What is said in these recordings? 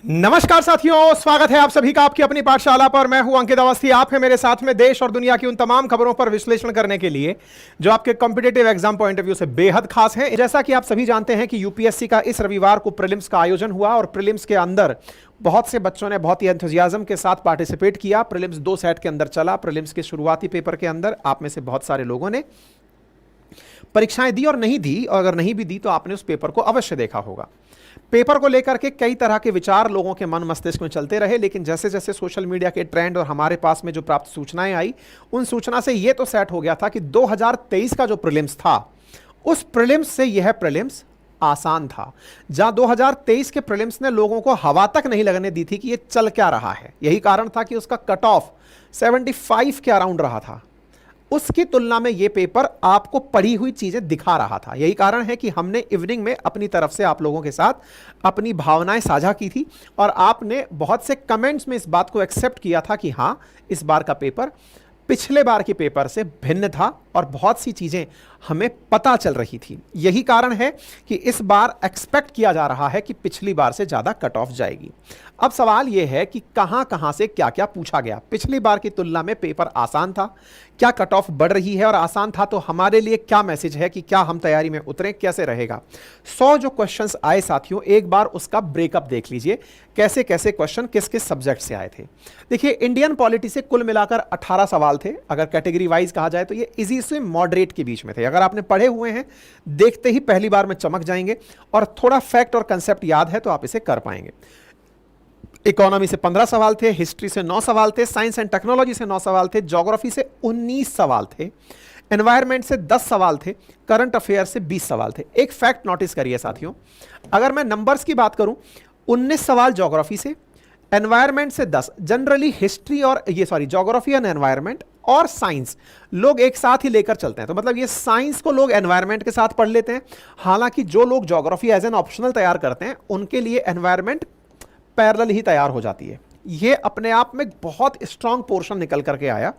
नमस्कार साथियों, स्वागत है आप सभी का आपकी अपनी पाठशाला पर। मैं हूं अंकित अवस्थी। आप हैं मेरे साथ में देश और दुनिया की उन तमाम खबरों पर विश्लेषण करने के लिए जो आपके competitive exam point of view से बेहद खास है। जैसा कि आप सभी जानते हैं कि यूपीएससी का इस रविवार को प्रीलिम्स का आयोजन हुआ और प्रीलिम्स के अंदर बहुत से बच्चों ने बहुत ही एंथुजियाज्म के साथ पार्टिसिपेट किया। प्रीलिम्स 2 सेट के अंदर चला। प्रीलिम्स के शुरुआती पेपर के अंदर आप में से बहुत सारे लोगों ने परीक्षाएं दी और नहीं दी, और अगर नहीं भी दी तो आपने उस पेपर को अवश्य देखा होगा। पेपर को लेकर के कई तरह के विचार लोगों के मन मस्तिष्क में चलते रहे, लेकिन जैसे जैसे सोशल मीडिया के ट्रेंड और हमारे पास में जो प्राप्त सूचनाएं आई, उन सूचना से यह तो सेट हो गया था कि 2023 का जो प्रीलिम्स था, उस प्रीलिम्स से यह प्रीलिम्स आसान था। जहां 2023 के प्रीलिम्स ने लोगों को हवा तक नहीं लगने दी थी कि यह चल क्या रहा है। यही कारण था कि उसका कट ऑफ 75 के अराउंड रहा था। उसकी तुलना में यह पेपर आपको पढ़ी हुई चीजें दिखा रहा था। यही कारण है कि हमने इवनिंग में अपनी तरफ से आप लोगों के साथ अपनी भावनाएं साझा की थी और आपने बहुत से कमेंट्स में इस बात को एक्सेप्ट किया था कि हां, इस बार का पेपर पिछले बार के पेपर से भिन्न था और बहुत सी चीजें हमें पता चल रही थी। यही कारण है कि इस बार एक्सपेक्ट किया जा रहा है कि पिछली बार से ज्यादा कट ऑफ जाएगी। अब सवाल यह है कि कहां कहां से क्या क्या पूछा गया। पिछली बार की तुलना में पेपर आसान था, क्या कट ऑफ बढ़ रही है, और आसान था तो हमारे लिए क्या मैसेज है कि क्या हम तैयारी में उतरें, कैसे रहेगा। 100 जो क्वेश्चंस आए साथियों, एक बार उसका ब्रेकअप देख लीजिए, कैसे कैसे क्वेश्चन किस किस सब्जेक्ट से आए थे। देखिए, इंडियन पॉलिटी से कुल मिलाकर 18 सवाल थे। अगर कैटेगरी वाइज कहा जाए तो ये इजी से मॉडरेट के बीच में थे। अगर आपने पढ़े हुए हैं, देखते ही पहली बार में चमक जाएंगे और थोड़ा फैक्ट और कंसेप्ट याद है तो आप इसे कर पाएंगे। इकोनॉमी से 15 सवाल थे, हिस्ट्री से 9 सवाल थे, साइंस एंड टेक्नोलॉजी से 9 सवाल थे, ज्योग्राफी से 19 सवाल थे, एनवायरमेंट से 10 सवाल थे, करंट अफेयर से 20 सवाल थे। एक फैक्ट नोटिस करिए साथियों, अगर मैं नंबर्स की बात करूं, 19 सवाल ज्योग्राफी से, एनवायरमेंट से 10। जनरली हिस्ट्री और ज्योग्राफी एंड एनवायरमेंट और साइंस लोग एक साथ ही लेकर चलते हैं। तो मतलब ये साइंस को लोग एनवायरमेंट के साथ पढ़ लेते हैं। हालांकि जो लोग ज्योग्राफी एज एन ऑप्शनल तैयार करते हैं, उनके लिए एनवायरमेंट पैरेलल ही तैयार हो जाती है। ये अपने आप में बहुत स्ट्रांग पोर्शन निकल करके आया।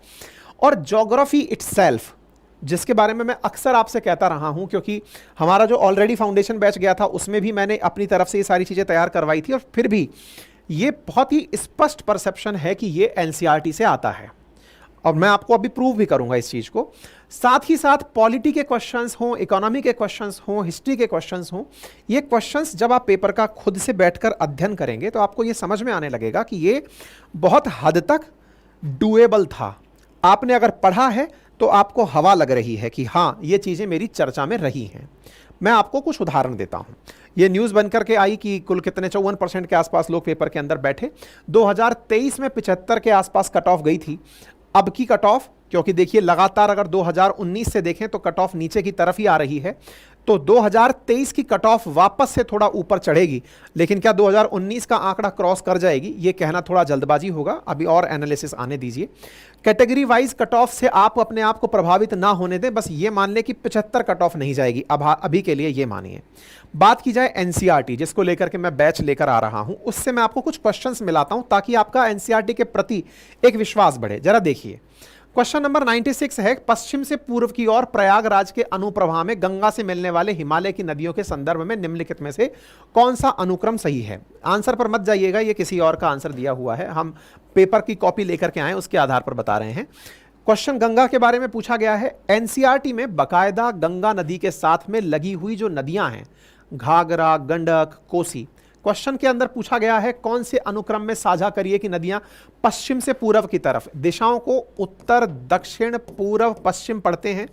और ज्योग्राफी इटसेल्फ, जिसके बारे में मैं अक्सर आपसे कहता रहा हूं, क्योंकि हमारा जो ऑलरेडी फाउंडेशन बैच गया था उसमें भी मैंने अपनी तरफ से ये सारी चीजें तैयार करवाई थी, और फिर भी ये बहुत ही स्पष्ट परसेप्शन है कि ये एनसीईआरटी से आता है, और मैं आपको अभी प्रूव भी करूंगा इस चीज को। साथ ही साथ पॉलिटी के क्वेश्चंस हों, इकोनॉमी के क्वेश्चंस हों, हिस्ट्री के क्वेश्चंस हों, ये क्वेश्चंस जब आप पेपर का खुद से बैठकर अध्ययन करेंगे तो आपको ये समझ में आने लगेगा कि ये बहुत हद तक डुएबल था। आपने अगर पढ़ा है तो आपको हवा लग रही है कि हाँ, ये चीजें मेरी चर्चा में रही हैं। मैं आपको कुछ उदाहरण देता हूं। ये न्यूज़ बनकर के आई कि कुल कितने 54% के आसपास लोग पेपर के अंदर बैठे। 2023 में 75 के आसपास कट ऑफ गई थी। अब की कट ऑफ, क्योंकि देखिए लगातार अगर 2019 से देखें तो कट ऑफ नीचे की तरफ ही आ रही है, तो 2023 की कट ऑफ वापस से थोड़ा ऊपर चढ़ेगी। लेकिन क्या 2019 का आंकड़ा क्रॉस कर जाएगी, ये कहना थोड़ा जल्दबाजी होगा। अभी और एनालिसिस आने दीजिए। कैटेगरी वाइज कट ऑफ से आप अपने आप को प्रभावित ना होने दें, बस ये मान लें कि 75 कट ऑफ नहीं जाएगी। अब अभी के लिए ये मानिए। बात की जाए एनसीईआरटी, जिसको लेकर के मैं बैच लेकर आ रहा हूं, उससे मैं आपको कुछ क्वेश्चंस मिलाता हूं ताकि आपका एनसीईआरटी के प्रति एक विश्वास बढ़े। जरा देखिए, क्वेश्चन नंबर 96 है, पश्चिम से पूर्व की ओर प्रयागराज के अनुप्रवाह में गंगा से मिलने वाले हिमालय की नदियों के संदर्भ में निम्नलिखित में से कौन सा अनुक्रम सही है। आंसर पर मत जाइएगा, ये किसी और का आंसर दिया हुआ है, हम पेपर की कॉपी लेकर के आए, उसके आधार पर बता रहे हैं। क्वेश्चन गंगा के बारे में पूछा गया है। एनसीईआरटी में बाकायदा गंगा नदी के साथ में लगी हुई जो नदियां हैं, घाघरा, गंडक, कोसी, क्वेश्चन के अंदर पूछा गया है कौन से अनुक्रम में साझा करिए कि नदियां पश्चिम से पूर्व की तरफ, दिशाओं को उत्तर, दक्षिण, पूर्व, पश्चिम पढ़ते हैं,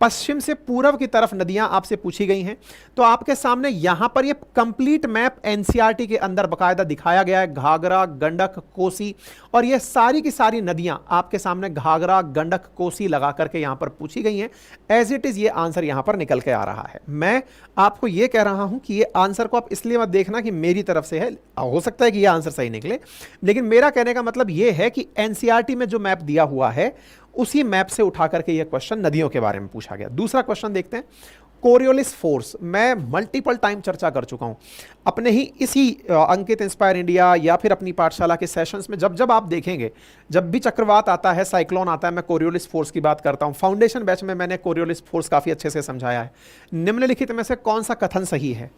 पश्चिम से पूर्व की तरफ नदियां आपसे पूछी गई हैं। तो आपके सामने यहां पर ये कंप्लीट मैप एनसीईआरटी के अंदर बकायदा दिखाया गया है। घाघरा, गंडक, कोसी, और ये सारी की सारी नदियां आपके सामने घाघरा, गंडक, कोसी लगा करके यहां पर पूछी गई हैं। एज इट इज ये आंसर यहां पर निकल के आ रहा है। मैं आपको ये कह रहा हूं कि ये आंसर को आप इसलिए मत देखना कि मेरी तरफ से है, हो सकता है कि ये आंसर सही निकले, लेकिन मेरा कहने का मतलब ये है कि एनसीईआरटी में जो मैप दिया हुआ है उसी मैप से उठा करके यह क्वेश्चन नदियों के बारे में पूछा गया। दूसरा क्वेश्चन देखते हैं, कोरियोलिस फोर्स। मैं मल्टीपल टाइम चर्चा कर चुका हूं अपने ही इसी अंकित इंस्पायर इंडिया या फिर अपनी पाठशाला के सेशंस में। जब जब आप देखेंगे, जब भी चक्रवात आता है, साइक्लोन आता है, मैं कोरियोलिस फोर्स की बात करता हूं। फाउंडेशन बैच में मैंने कोरियोलिस फोर्स काफी अच्छे से समझाया है। निम्नलिखित में से कौन सा कथन सही है?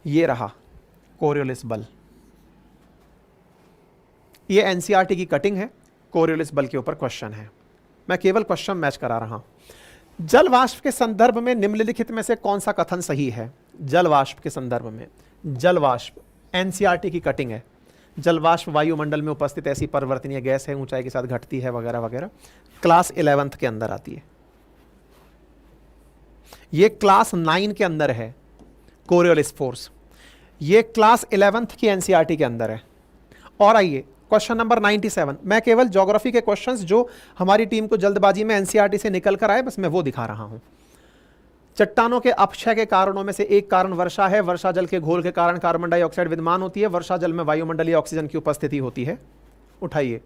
ये रहा कोरियोलिस बल। ये एनसीईआरटी की कटिंग है, कोरियोलिस बल के ऊपर क्वेश्चन है, मैं केवल क्वेश्चन मैच करा रहा हूं। जल वाष्प के संदर्भ में निम्नलिखित में से कौन सा कथन सही है? जल वाष्प के संदर्भ में, जल वाष्प एनसीईआरटी की कटिंग है। जल वाष्प वायुमंडल में उपस्थित ऐसी परिवर्तनीय गैस है, ऊंचाई के साथ घटती है वगैरह वगैरह, क्लास 11th के अंदर आती है। ये क्लास 9 के अंदर है कोरियोलिस फोर्स, ये क्लास 11th की एनसीईआरटी के अंदर है। और आइए क्वेश्चन नंबर 97, मैं केवल ज्योग्राफी के क्वेश्चंस जो हमारी टीम को जल्दबाजी में एनसीईआरटी से निकल कर आए, बस मैं वो दिखा रहा हूं। चट्टानों के अपक्षय के कारणों में से एक कारण वर्षा है। वर्षा जल के घोल के कारण कार्बन डाइऑक्साइड विद्यमान होती है। वर्षा जल में वायुमंडलीय ऑक्सीजन की उपस्थिति होती है। उठाइए,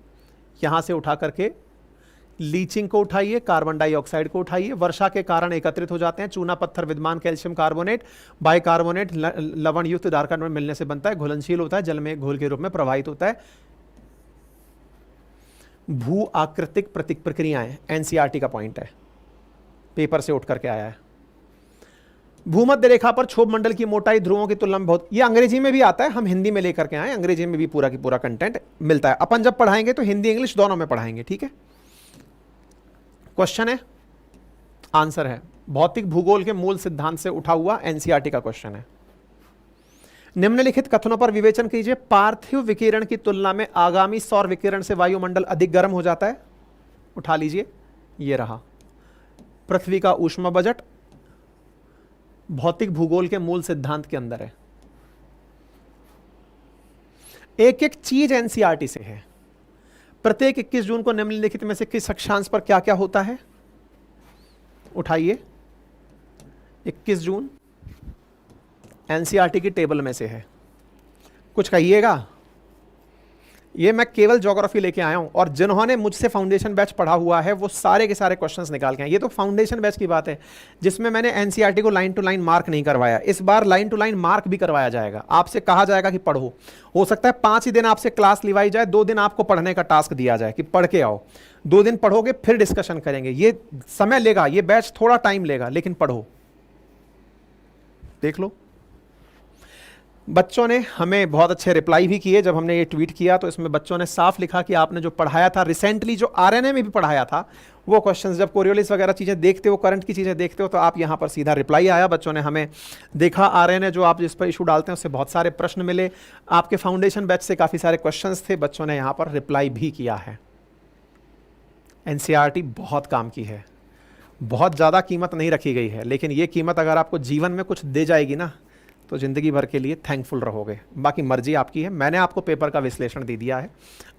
यहां से उठा करके लीचिंग को उठाइए, कार्बन डाइऑक्साइड को उठाइए, वर्षा के कारण एकत्रित हो जाते हैं। चूना पत्थर विद्यमान कैल्शियम कार्बोनेट बाइकार्बोनेट लवण युक्त डार्क कार्बन मिलने से बनता है, घुलनशील होता है, जल में घोल के रूप में प्रवाहित होता है। भू आकृतिक प्रतीक प्रक्रियाएं एनसीईआरटी का पॉइंट है, पेपर से उठ करके आया है। भूमध्य रेखा पर क्षोभ मंडल की मोटाई ध्रुवों की तुलना में बहुत, ये अंग्रेजी में भी आता है, हम हिंदी में लेकर के आए, अंग्रेजी में भी पूरा की पूरा कंटेंट मिलता है। अपन जब पढ़ाएंगे तो हिंदी इंग्लिश दोनों में पढ़ाएंगे, ठीक है। क्वेश्चन है, आंसर है भौतिक भूगोल के मूल सिद्धांत से उठा हुआ एनसीईआरटी का क्वेश्चन है। निम्नलिखित कथनों पर विवेचन कीजिए। पार्थिव विकिरण की तुलना में आगामी सौर विकिरण से वायुमंडल अधिक गर्म हो जाता है। उठा लीजिए, ये रहा पृथ्वी का ऊष्मा बजट, भौतिक भूगोल के मूल सिद्धांत के अंदर है। एक एक चीज एनसीईआरटी से है। प्रत्येक 21 जून को निम्नलिखित में से किस अक्षांश पर क्या क्या होता है? उठाइए, 21 जून एनसीईआरटी की टेबल में से है, कुछ कहिएगा। ये मैं केवल ज्योग्राफी लेके आया हूं, और जिन्होंने मुझसे फाउंडेशन बैच पढ़ा हुआ है वो सारे के सारे क्वेश्चंस निकाल के आए। ये तो फाउंडेशन बैच की बात है जिसमें मैंने एनसीईआरटी को लाइन टू लाइन मार्क नहीं करवाया। इस बार लाइन टू लाइन मार्क भी करवाया जाएगा। आपसे कहा जाएगा कि पढ़ो, हो सकता है 5 ही दिन आपसे क्लास लिवाई जाए, 2 दिन आपको पढ़ने का टास्क दिया जाए कि पढ़ के आओ। 2 दिन पढ़ोगे फिर डिस्कशन करेंगे। ये समय लेगा, ये बैच थोड़ा टाइम लेगा, लेकिन पढ़ो। देख लो, बच्चों ने हमें बहुत अच्छे रिप्लाई भी किए जब हमने ये ट्वीट किया, तो इसमें बच्चों ने साफ लिखा कि आपने जो पढ़ाया था रिसेंटली, जो आरएनए में भी पढ़ाया था, वो क्वेश्चंस, जब कोरियोलिस वगैरह चीज़ें देखते हो, करंट की चीज़ें देखते हो, तो आप यहाँ पर सीधा रिप्लाई आया। बच्चों ने हमें देखा, आरएनए जो आप जिस पर इशू डालते हैं उससे बहुत सारे प्रश्न मिले, आपके फाउंडेशन बैच से काफ़ी सारे क्वेश्चंस थे, बच्चों ने यहाँ पर रिप्लाई भी किया है। एनसीईआरटी बहुत काम की है, बहुत ज़्यादा कीमत नहीं रखी गई है, लेकिन ये कीमत अगर आपको जीवन में कुछ दे जाएगी ना, तो ज़िंदगी भर के लिए थैंकफुल रहोगे। बाकी मर्जी आपकी है। मैंने आपको पेपर का विश्लेषण दे दिया है,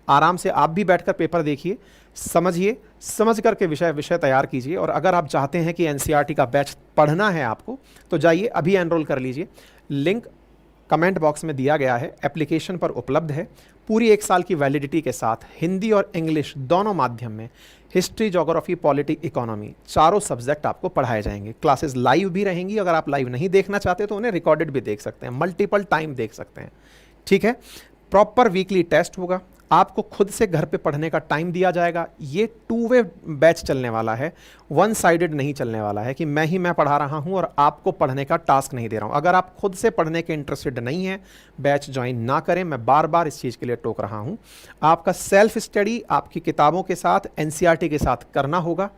आराम से आप भी बैठकर पेपर देखिए, समझिए, समझ करके विषय तैयार कीजिए। और अगर आप चाहते हैं कि एनसीईआरटी का बैच पढ़ना है आपको, तो जाइए अभी एनरोल कर लीजिए। लिंक कमेंट बॉक्स में दिया गया है, एप्लीकेशन पर उपलब्ध है। पूरी 1 साल की वैलिडिटी के साथ हिंदी और इंग्लिश दोनों माध्यम में हिस्ट्री, ज्योग्राफी, पॉलिटी, इकोनॉमी, चारों सब्जेक्ट आपको पढ़ाए जाएंगे। क्लासेस लाइव भी रहेंगी, अगर आप लाइव नहीं देखना चाहते तो उन्हें रिकॉर्डेड भी देख सकते हैं, मल्टीपल टाइम देख सकते हैं, ठीक है। प्रॉपर वीकली टेस्ट होगा, आपको खुद से घर पे पढ़ने का टाइम दिया जाएगा। ये 2 वे बैच चलने वाला है, 1 साइडेड नहीं चलने वाला है कि मैं पढ़ा रहा हूं और आपको पढ़ने का टास्क नहीं दे रहा हूं। अगर आप खुद से पढ़ने के इंटरेस्टेड नहीं हैं, बैच ज्वाइन ना करें। मैं बार बार इस चीज़ के लिए टोक रहा हूं। आपका सेल्फ स्टडी आपकी किताबों के साथ, एनसीईआरटी के साथ करना होगा।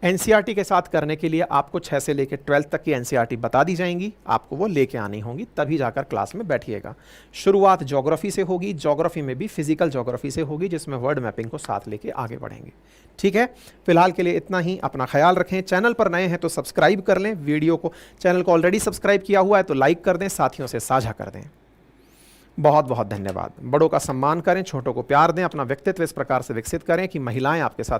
एनसीईआरटी के साथ करने के लिए आपको 6 से लेकर 12 तक की एनसीईआरटी बता दी जाएंगी, आपको वो लेके आनी होंगी, तभी जाकर क्लास में बैठिएगा। शुरुआत ज्योग्राफी से होगी, ज्योग्राफी में भी फिजिकल ज्योग्राफी से होगी, जिसमें वर्ड मैपिंग को साथ लेके आगे बढ़ेंगे, ठीक है। फिलहाल के लिए इतना ही, अपना ख्याल रखें। चैनल पर नए हैं तो सब्सक्राइब कर लें, वीडियो को, चैनल को ऑलरेडी सब्सक्राइब किया हुआ है तो लाइक कर दें, साथियों से साझा कर दें। बहुत बहुत धन्यवाद। बड़ों का सम्मान करें, छोटों को प्यार दें, अपना व्यक्तित्व इस प्रकार से विकसित करें कि महिलाएं आपके साथ